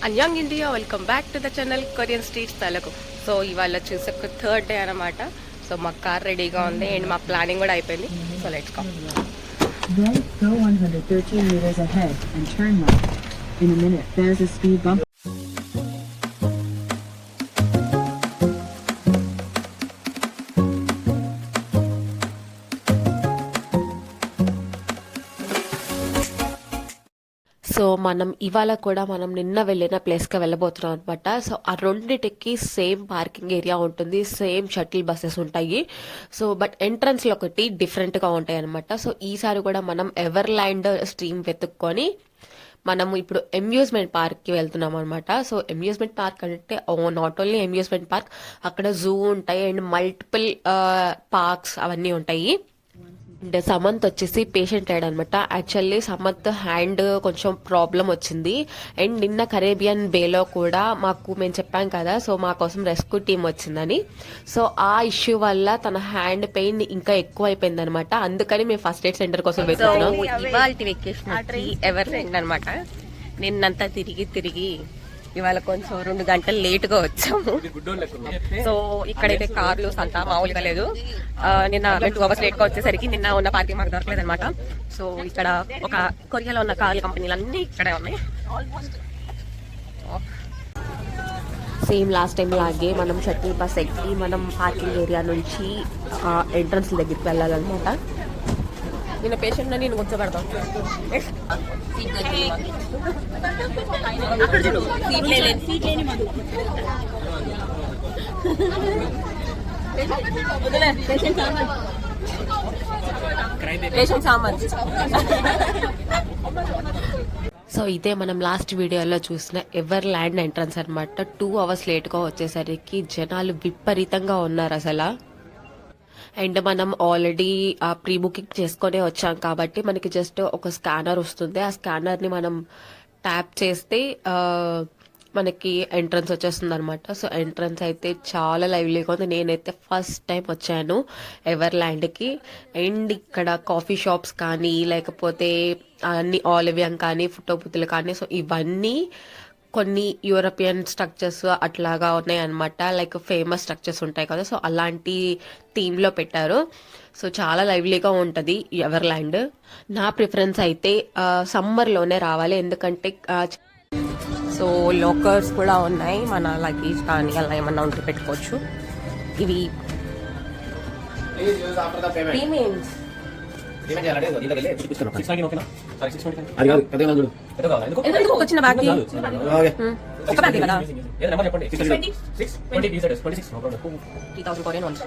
అన్యాంగ్ India, welcome back to the channel Korean streets Telugu. So ఇవాళ వచ్చేసి ఒక థర్డ్ డే అనమాట. సో మా కార్ రెడీగా ఉంది అండ్ మా ప్లానింగ్ కూడా అయిపోయింది. So let's go. Right, go 113 meters ahead and turn left. In a minute, there's a speed bump. So మనం ఇవాళ కూడా మనం నిన్న వెళ్ళిన ప్లేస్కి వెళ్ళబోతున్నాం అనమాట. సో ఆ రెండింటికి సేమ్ పార్కింగ్ ఏరియా ఉంటుంది, సేమ్ షటిల్ బస్సెస్ ఉంటాయి. సో బట్ ఎంట్రన్స్లో ఒకటి డిఫరెంట్గా ఉంటాయి అనమాట. సో ఈసారి కూడా మనం ఎవర్లాండ్ స్ట్రీమ్ వెతుక్కొని మనము ఇప్పుడు అమ్యూజ్మెంట్ పార్క్కి వెళ్తున్నాం అనమాట. సో అమ్యూజ్మెంట్ పార్క్ అంటే నాట్ ఓన్లీ అమ్యూజ్మెంట్ పార్క్, అక్కడ జూ ఉంటాయి అండ్ మల్టిపుల్ పార్క్స్ అవన్నీ ఉంటాయి. అండ్ సమంత్ వచ్చేసి పేషెంట్ అయ్యాడు అనమాట. యాక్చువల్లీ సమంత్ హ్యాండ్ కొంచెం ప్రాబ్లం వచ్చింది అండ్ నిన్న కరేబియన్ బేలో కూడా మేము చెప్పాం కదా, సో మా కోసం రెస్క్యూ టీమ్ వచ్చిందని. సో ఆ ఇష్యూ వల్ల తన హ్యాండ్ పెయిన్ ఇంకా ఎక్కువ అయిపోయింది అనమాట. అందుకని మేము ఫస్ట్ ఎయిడ్ సెంటర్ కోసం వెళ్తున్నాం. ఇవాళ వెకేషన్ ఎవర్లాండ్ అనమాట. నిన్నంతా తిరిగి ఇవాళ కొంచెం 2 గంటలు లేటుగా వచ్చాము. సో ఇక్కడైతే కార్లు అంతా మామూలుగా లేదు. నిన్న 2 అవర్స్ లేట్గా వచ్చేసరికి నిన్న ఉన్న పార్కింగ్ మాకు దొరకలేదు అనమాట. సో ఇక్కడ ఒక కొరియాలో ఉన్న కార్ల కంపెనీలు అన్నీ ఇక్కడే ఉన్నాయి. సేమ్ లాస్ట్ టైం లాగే మనం షటిల్ బస్ ఎక్కి మనం పార్కింగ్ ఏరియా నుంచి ఎంట్రన్స్ దగ్గరికి వెళ్ళాలన్నమాట. నిన్న పేషెంట్ నేను కూర్చోబెడతాను. సో ఇదే మనం లాస్ట్ వీడియోలో చూసిన ఎవర్లాండ్ ఎంట్రన్స్ అనమాట. 2 అవర్స్ లేట్గా వచ్చేసరికి జనాలు విపరీతంగా ఉన్నారు అసలు. అండ్ మనం ఆల్రెడీ ప్రీ బుకింగ్ చేసుకొని వచ్చాం కాబట్టి మనకి జస్ట్ ఒక స్కానర్ వస్తుంది. ఆ స్కానర్ని మనం ట్యాప్ చేస్తే మనకి ఎంట్రన్స్ వచ్చేస్తుంది అనమాట. సో ఎంట్రన్స్ అయితే చాలా లైవ్లీగా ఉంది. నేనైతే ఫస్ట్ టైం వచ్చాను ఎవర్లాండ్కి. అండ్ ఇక్కడ కాఫీ షాప్స్ కానీ లేకపోతే అన్ని ఆలివియం కానీ ఫుటోపుతులు కానీ, సో ఇవన్నీ కొన్ని యూరోపియన్ స్ట్రక్చర్స్ అట్లాగా ఉన్నాయి అనమాట. లైక్ ఫేమస్ స్ట్రక్చర్స్ ఉంటాయి కదా, సో అలాంటి థీమ్లో పెట్టారు. సో చాలా లైవ్లీగా ఉంటుంది ఎవర్లాండ్. నా ప్రిఫరెన్స్ అయితే సమ్మర్లోనే రావాలి, ఎందుకంటే సో లోకర్స్ కూడా ఉన్నాయి. మన లగేజ్ కానీ అలా ఏమన్నా ఉంటే పెట్టుకోవచ్చు. ఇవి ఒక చిన్న బ్యాగ్, ఒక బ్యాగ్ కదా 3000 కొరియన్ వన్స్.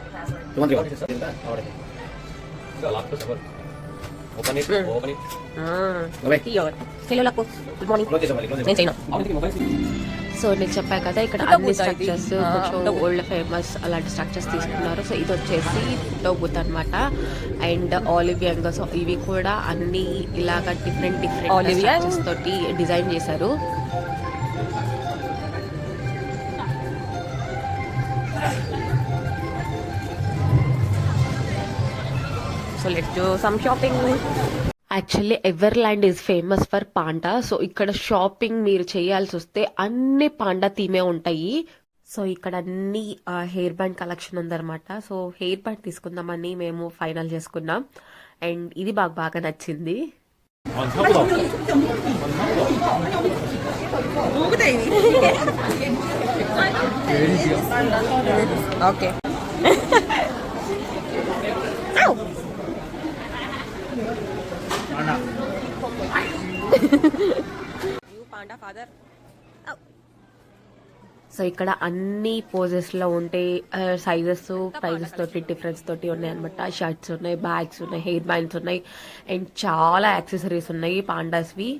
సో నేను చెప్పా కదా, ఇక్కడ అన్ని స్ట్రక్చర్స్ కొంచెం ఓల్డ్ ఫేమస్ అలాంటి స్ట్రక్చర్స్ తీసుకున్నారు. సో ఇది వచ్చేసి ఫోటో బూత్ అనమాట. అండ్ ఆలివియంగా, సో ఇవి కూడా అన్ని ఇలాగా డిఫరెంట్ స్ట్రక్చర్స్ తోటి డిజైన్ చేశారు. So let's do some shopping. Actually Everland is famous for panda. So ఇక్కడ షాపింగ్ మీరు చేయాల్సి వస్తే అన్ని పాండా థీమే ఉంటాయి. సో ఇక్కడ అన్ని హెయిర్ బ్యాండ్ కలెక్షన్ ఉందన్నమాట. సో హెయిర్ బ్యాండ్ తీసుకుందామని మేము ఫైనల్ చేసుకున్నాం అండ్ ఇది బాగా నచ్చింది. ఓకే సో ఇక్కడ అన్ని పోజెస్ లో ఉంటే సైజెస్ ప్రైజెస్ తోటి డిఫరెన్స్ తోటి ఉన్నాయి అనమాట. షర్ట్స్ ఉన్నాయి, బ్యాగ్స్ ఉన్నాయి, హెయిర్ బ్యాండ్స్ ఉన్నాయి అండ్ చాలా యాక్సెసరీస్ ఉన్నాయి పాండాస్వి.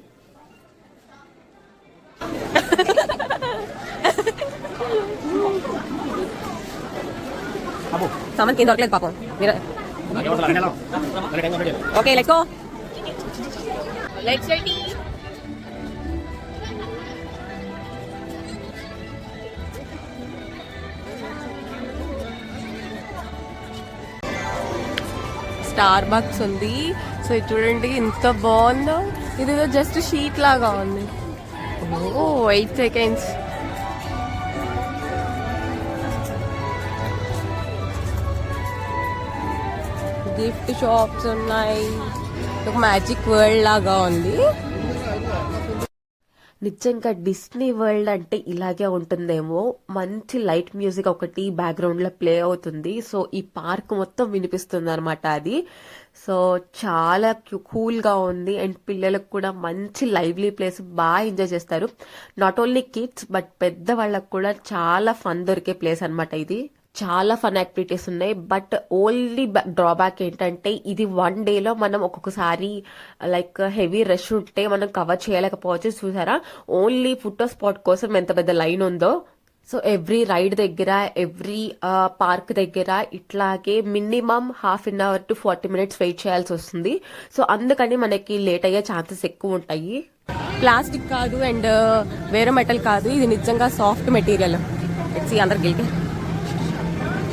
సామాన్ కింద దొరకలేదు పాపం. Okay let's go. Starbucks ఉంది. సో ఇది చూడండి ఎంత బాగుందో. ఇది జస్ట్ షీట్ లాగా ఉంది. 8 seconds. గిఫ్ట్ షాప్స్ ఉన్నాయి. ఒక మ్యాజిక్ వరల్డ్ లాగా ఉంది. నిజంగా డిస్నీ వరల్డ్ అంటే ఇలాగే ఉంటుందేమో. మంచి లైట్ మ్యూజిక్ ఒకటి బ్యాక్గ్రౌండ్ లో ప్లే అవుతుంది. సో ఈ పార్క్ మొత్తం వినిపిస్తుంది అనమాట అది. సో చాలా కూల్ గా ఉంది అండ్ పిల్లలకు కూడా మంచి లైవ్లీ ప్లేస్, బాగా ఎంజాయ్ చేస్తారు. నాట్ ఓన్లీ కిడ్స్ బట్ పెద్ద వాళ్ళకు కూడా చాలా ఫన్ దొరికే ప్లేస్ అనమాట ఇది. చాలా ఫన్ యాక్టివిటీస్ ఉన్నాయి. బట్ ఓన్లీ డ్రాబ్యాక్ ఏంటంటే ఇది 1 డేలో మనం ఒక్కొక్కసారి లైక్ హెవీ రష్ ఉంటే మనం కవర్ చేయలేకపోవచ్చు. చూసారా ఓన్లీ ఫోటో స్పాట్ కోసం ఎంత పెద్ద లైన్ ఉందో. సో ఎవ్రీ రైడ్ దగ్గర, ఎవ్రీ పార్క్ దగ్గర ఇట్లాగే minimum ½ an hour to 40 minutes wait చేయాల్సి వస్తుంది. సో అందుకని మనకి లేట్ అయ్యే ఛాన్సెస్ ఎక్కువ ఉంటాయి. ప్లాస్టిక్ కాదు అండ్ వేరే మెటల్ కాదు, ఇది నిజంగా సాఫ్ట్ మెటీరియల్. ఇట్స్ అందరికి గెలికి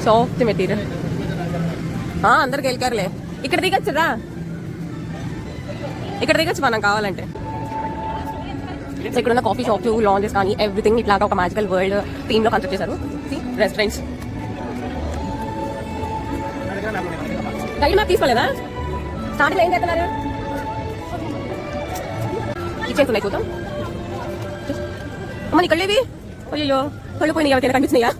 సాఫ్ట్ మెటీరియల్. అందరికి గెలికారులే. ఇక్కడ దిగచ్చురా, ఇక్కడ దిగచ్చు మనం కావాలంటే. సో ఇక్కడ ఉన్న కాఫీ షాప్స్, లాంజెస్ కానీ ఎవ్రీథింగ్ ఇట్లాగా ఒక మ్యాజికల్ వరల్డ్ థీమ్ లో కన్స్ట్రక్ట్ చేశారు. రెస్టారెంట్స్ టైం మ్యాప్ తీసుకోలేదా? స్టార్టింగ్ ఏం చేస్తున్నారు? కిచెన్స్ ఉన్నాయి చూద్దాం. అమ్మ ఇక్కడ లేవి. అయ్యో కళ్ళు పోయినాయి, ఎవరికైనా కనిపిస్తున్నాయా?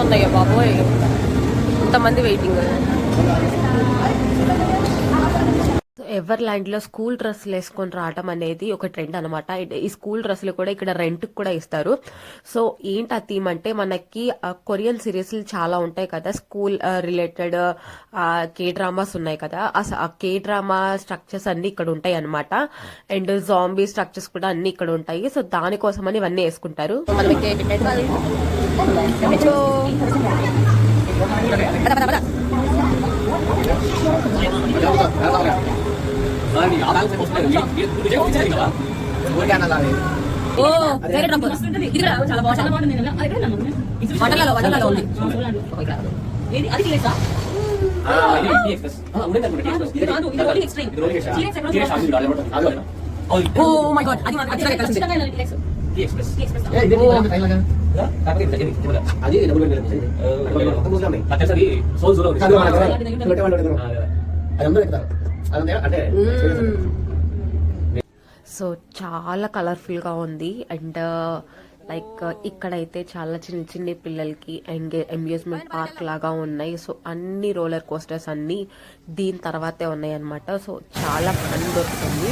ఉన్నాయా బాబోయ్, ఇంతమంది వెయిటింగ్. ఎవర్ ల్యాండ్ లో స్కూల్ డ్రెస్సులు వేసుకొని రావడం అనేది ఒక ట్రెండ్ అనమాట. ఈ స్కూల్ డ్రెస్సులు కూడా ఇక్కడ రెంట్ కూడా ఇస్తారు. సో ఏంటి ఆ థీమ్ అంటే మనకి కొరియన్ సిరీస్లు చాలా ఉంటాయి కదా, స్కూల్ రిలేటెడ్ కే డ్రామాస్ ఉన్నాయి కదా, ఆ కే డ్రామా స్ట్రక్చర్స్ అన్ని ఇక్కడ ఉంటాయి అనమాట. అండ్ జాంబీ స్ట్రక్చర్స్ కూడా అన్ని ఇక్కడ ఉంటాయి. సో దానికోసం అని ఇవన్నీ వేసుకుంటారు. సో చాలా కలర్ఫుల్ గా ఉంది. అండ్ లైక్ ఇక్కడైతే చాలా చిన్న చిన్న పిల్లలకి అమ్యూజ్మెంట్ పార్క్ లాగా ఉన్నాయి. సో అన్ని రోలర్ కోస్టర్స్ అన్ని దీని తర్వాతే ఉన్నాయి అనమాట. సో చాలా ఫన్ దొరుకుతుంది.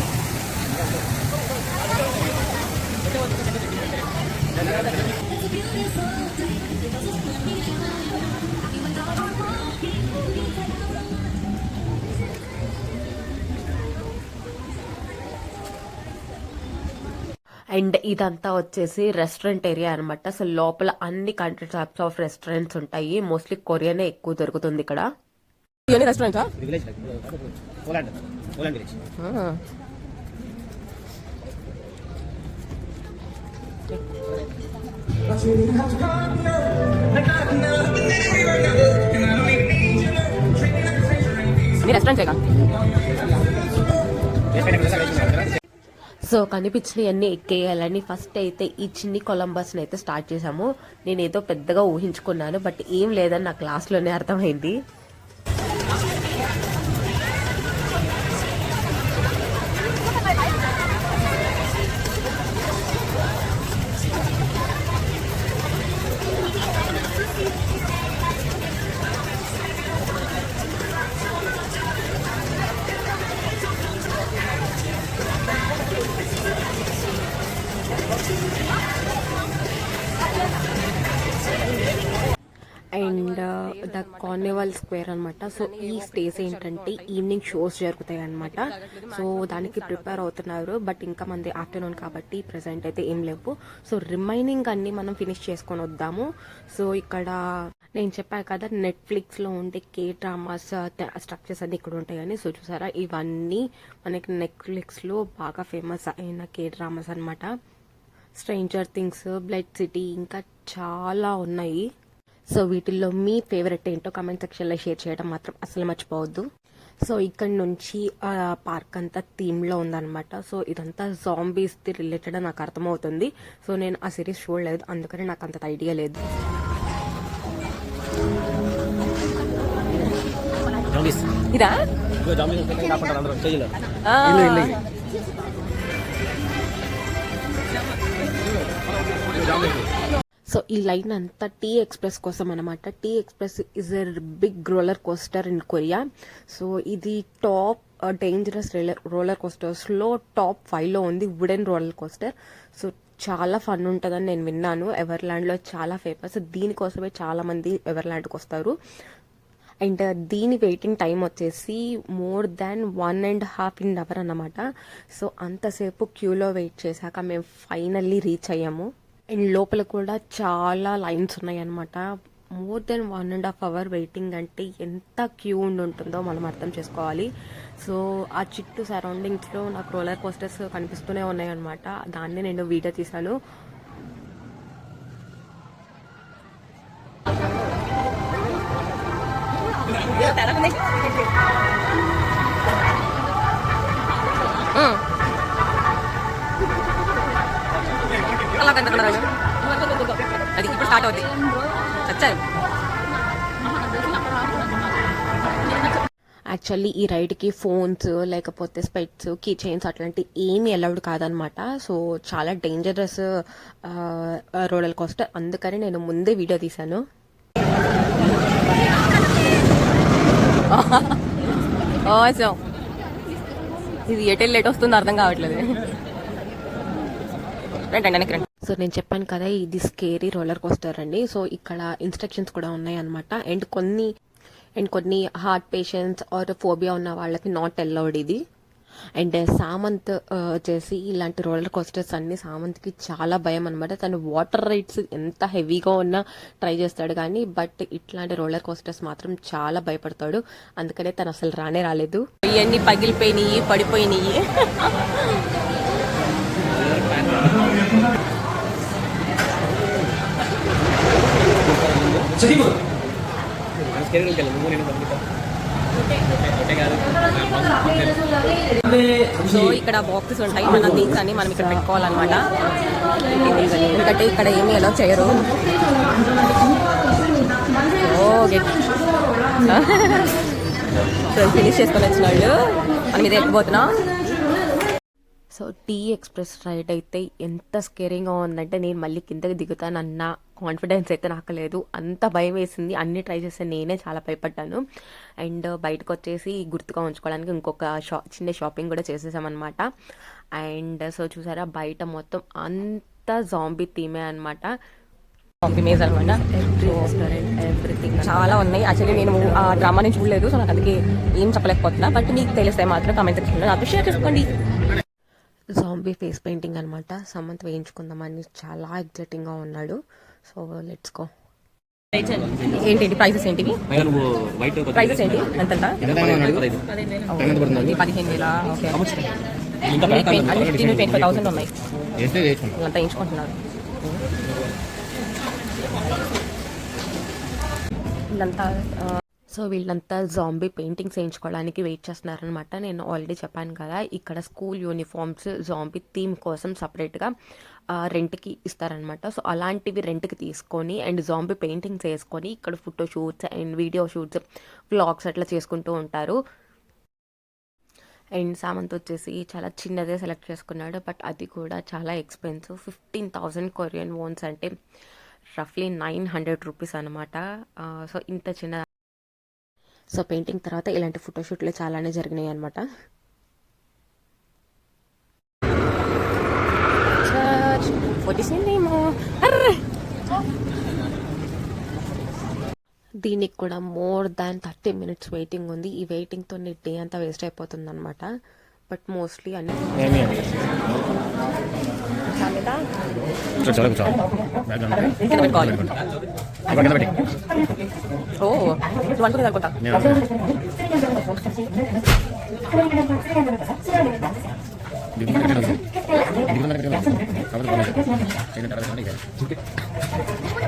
అండ్ ఇదంతా వచ్చేసి రెస్టారెంట్ ఏరియా అనమాట. సో లోపల అన్ని కంట్రీ టైప్స్ ఆఫ్ రెస్టారెంట్స్ ఉంటాయి. మోస్ట్లీ కొరియనే ఎక్కువ దొరుకుతుంది ఇక్కడ. రెస్టారెంటా? రెస్టారెంట్. సో కనిపించినవన్నీ ఎక్కేయాలని ఫస్ట్ అయితే ఈ చిన్ని కొలంబస్ అయితే స్టార్ట్ చేసాము. నేను ఏదో పెద్దగా ఊహించుకున్నాను, బట్ ఏం లేదని నా క్లాస్ లోనే అర్థమైంది. అండ్ ద కార్నివల్ స్క్వేర్ అనమాట. సో ఈ స్టేజ్ ఏంటంటే ఈవినింగ్ షోస్ జరుగుతాయి అనమాట. సో దానికి ప్రిపేర్ అవుతున్నారు, బట్ ఇంకా మంది ఆఫ్టర్నూన్ కాబట్టి ప్రెసెంట్ అయితే ఏం లేవు. సో రిమైనింగ్ అన్ని మనం ఫినిష్ చేసుకొని వద్దాము. సో ఇక్కడ నేను చెప్పాను కదా నెట్ఫ్లిక్స్ లో ఉండే కే డ్రామాస్ స్ట్రక్చర్స్ అన్ని ఇక్కడ ఉంటాయని. సో చూసారా ఇవన్నీ మనకి నెట్ఫ్లిక్స్ లో బాగా ఫేమస్ అయిన కే డ్రామాస్ అనమాట. స్ట్రేంజర్ థింగ్స్, బ్లడ్ సిటీ, ఇంకా చాలా ఉన్నాయి. సో వీటిల్లో మీ ఫేవరెట్ ఏంటో కామెంట్ సెక్షన్ లో షేర్ చేయడం మాత్రం అసలు మర్చిపోవద్దు. సో ఇక్కడ నుంచి పార్క్ అంతా థీమ్లో ఉందన్నమాట. సో ఇదంతా జాంబీస్ రిలేటెడ్ నాకు అర్థమవుతుంది. సో నేను ఆ సిరీస్ చూడలేదు, అందుకని నాకు అంత ఐడియా లేదు. ఇదా సో ఈ లైన్ అంతా టీ ఎక్స్ప్రెస్ కోసం అనమాట. T express is a big roller coaster in Korea. So ఇది టాప్ డేంజరస్ రోలర్ కోస్టర్స్లో టాప్ 5లో ఉంది, వుడెన్ రోలర్ కోస్టర్. సో చాలా ఫన్ ఉంటుందని నేను విన్నాను. ఎవర్లాండ్లో చాలా ఫేమస్, దీనికోసమే చాలా మంది ఎవర్లాండ్కి వస్తారు. అండ్ దీని వెయిటింగ్ టైం వచ్చేసి మోర్ దాన్ 1.5 hours అన్నమాట. సో అంతసేపు క్యూలో వెయిట్ చేశాక మేము ఫైనల్లీ రీచ్ అయ్యాము. అండ్ లోపల కూడా చాలా లైన్స్ ఉన్నాయి అనమాట. మోర్ దెన్ 1.5 hours వెయిటింగ్ అంటే ఎంత క్యూ ఉంటుందో మనం అర్థం చేసుకోవాలి. సో ఆ చుట్టూ సరౌండింగ్స్లో నాకు రోలర్ కోస్టర్స్ కనిపిస్తూనే ఉన్నాయి అనమాట. దాన్ని నేను వీడియో తీశాను. అది ఇప్పుడు స్టార్ట్ అవుతుంది. వచ్చారు. యాక్చువల్లీ ఈ రైడ్కి ఫోన్స్ లేకపోతే స్పెట్స్, కీ చైన్స్ అట్లాంటి ఏమీ అలౌడ్ కాదనమాట. సో చాలా డేంజరస్ రోలర్ కోస్టర్, అందుకని నేను ముందే వీడియో తీశాను. ఇది ఎటు లేట్ వస్తుందో అర్థం కావట్లేదు. సో నేను చెప్పాను కదా ఇది స్కేరీ రోలర్ కోస్టర్ అండి. సో ఇక్కడ ఇన్స్ట్రక్షన్స్ కూడా ఉన్నాయి అనమాట. అండ్ కొన్ని హార్ట్ పేషెంట్స్ ఆర్ ఫోబియా ఉన్న వాళ్ళకి నాట్ అలౌడ్ ఇది. అండ్ సామంత్ వచ్చేసి ఇలాంటి రోలర్ కోస్టర్స్ అన్ని సామంత్కి చాలా భయం అనమాట. తను వాటర్ రైడ్స్ ఎంత హెవీగా ఉన్నా ట్రై చేస్తాడు కానీ బట్ ఇట్లాంటి రోలర్ కోస్టర్స్ మాత్రం చాలా భయపడతాడు. అందుకనే తను అసలు రాలేదు. ఇవన్నీ పగిలిపోయినాయి, పడిపోయినాయి. సో ఇక్కడ బాక్సెస్ ఉంటాయి, మన థింగ్స్ అన్ని మనం ఇక్కడ పెట్టుకోవాలన్నమాట. ఎందుకంటే ఇక్కడ ఏమీ ఎలా చేయరు. సో ఫినిష్ చేసుకొని వచ్చినాళ్ళు మనం ఇది ఎక్కిపోతున్నాం. సో టీ ఎక్స్ప్రెస్ రైడ్ అయితే ఎంత స్కేరింగ్గా ఉందంటే నేను మళ్ళీ కిందకి దిగుతానన్న కాన్ఫిడెన్స్ అయితే నాకు లేదు. అంత భయం వేసింది. అన్ని ట్రై చేస్తే నేనే చాలా భయపడ్డాను. అండ్ బయటకు వచ్చేసి గుర్తుగా ఉంచుకోవడానికి ఇంకొక చిన్న షాపింగ్ కూడా చేసేసామన్నమాట. అండ్ సో చూసారా బయట మొత్తం అంత జాంబీ థీమే అనమాట. ఎవ్రీథింగ్ చాలా ఉన్నాయి. యాక్చువల్లీ నేను ఆ డ్రామా నుంచి చూడలేదు, సో నాకు అందుకే ఏం చెప్పలేకపోతున్నా. బట్ మీకు తెలిస్తే మాత్రం కామెంట్ సెక్షన్లో నాతో షేర్ చేసుకోండి. జాంబీ ఫేస్ పెయింటింగ్ అనమాట. సమంత్ వేయించుకుందామని చాలా ఎగ్జైటింగ్గా ఉన్నాడు. So let's go. ఏంటి ప్రైసెస్ ఏంటివి? ప్రైసెస్ ఏంటి? ఎంత? 15,000. ఓకే, 25,000 ఉన్నాయి. అంతా వేయించుకుంటున్నారు. సో వీళ్ళంతా జాంబీ పెయింటింగ్స్ వేయించుకోవడానికి వెయిట్ చేస్తున్నారనమాట. నేను ఆల్రెడీ చెప్పాను కదా ఇక్కడ స్కూల్ యూనిఫామ్స్ జాంబీ థీమ్ కోసం సపరేట్గా రెంట్కి ఇస్తారనమాట. సో అలాంటివి రెంట్కి తీసుకొని అండ్ జాంబీ పెయింటింగ్స్ వేసుకొని ఇక్కడ photo shoots and video shoots, vlogs అట్లా చేసుకుంటూ ఉంటారు. అండ్ సామంత్ వచ్చేసి చాలా చిన్నదే సెలెక్ట్ చేసుకున్నాడు, బట్ అది కూడా చాలా ఎక్స్పెన్సివ్. 15,000 కొరియన్ వోన్స్ అంటే రఫ్లీ 900 రూపీస్ అనమాట. సో ఇంత చిన్న. సో పెయింటింగ్ తర్వాత ఇలాంటి ఫోటోషూట్లు చాలానే జరిగినాయి అనమాట. దీనికి కూడా మోర్ దాన్ 30 minutes వెయిటింగ్ ఉంది. ఈ వెయిటింగ్తో డే అంతా వేస్ట్ అయిపోతుంది అనమాట. బట్ మోస్ట్లీ అన్ని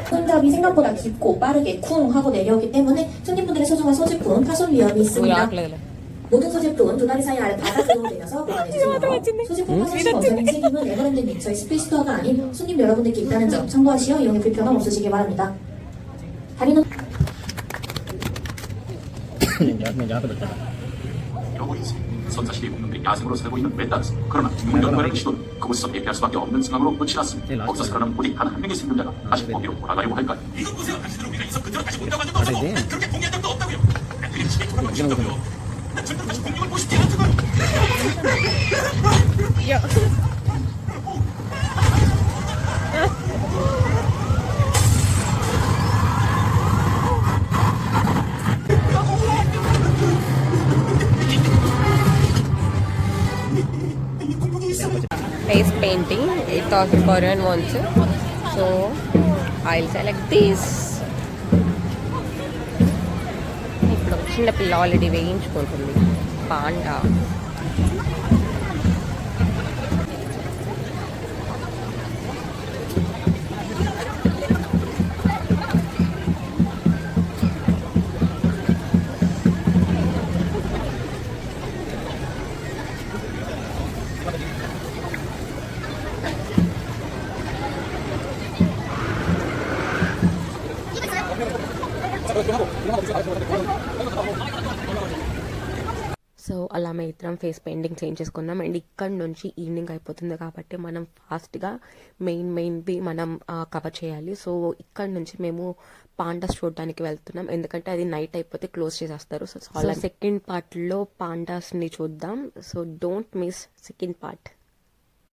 손잡이 생각보다 깊고 빠르게 쿵 하고 내려오기 때문에 손님분들의 소중한 소지품 파손 위험이 있습니다. 모든 소재 또는 두 다리 사이 아래 바닥 으로 내려서 보관해주세요. 소재 포함하신 검사님 책임은 에버랜드 및 저희 스페이스토어가 아닌 손님 여러분들께 있다는 점 참고하시어 이용에 불편함 없으시길 바랍니다. 다리는 여보이지 선사시대에 국민들이 야생으로 살고 있는 웬다스 그러나 문경가를 시도는 그곳에서 대피할 수밖에 없는 상황으로 끝이 났습니다. 없어 살아남은 오직 단 한 명의 생존자가 다시 거기로 돌아가려고 할까요? 이것 보세요. 당신들 우리가 있어 그대로 다시 못 들어간 적도 없고 그렇게 공개한 적도 없다고요. 애들이 집에 돌아가고 싶다고요. 절대 다시 공룡을 보고 싶지 않다고요. Face painting, it was Korean ones. So I'll select this. ఇప్పుడు చిన్న పిల్ల ఆల్రెడీ వేయించుకుంటుంది పాండా. సో అలా మేము ఇద్దరం ఫేస్ పెయింటింగ్ చేంజ్ చేసుకున్నాం. అండ్ ఇక్కడ నుంచి ఈవినింగ్ అయిపోతుంది కాబట్టి మనం ఫాస్ట్గా మెయిన్వి మనం కవర్ చేయాలి. సో ఇక్కడ నుంచి మేము పాండాస్ చూడడానికి వెళ్తున్నాం, ఎందుకంటే అది నైట్ అయిపోతే క్లోజ్ చేసేస్తారు. సో సెకండ్ పార్ట్లో పాండాస్ని చూద్దాం. So don't miss second part.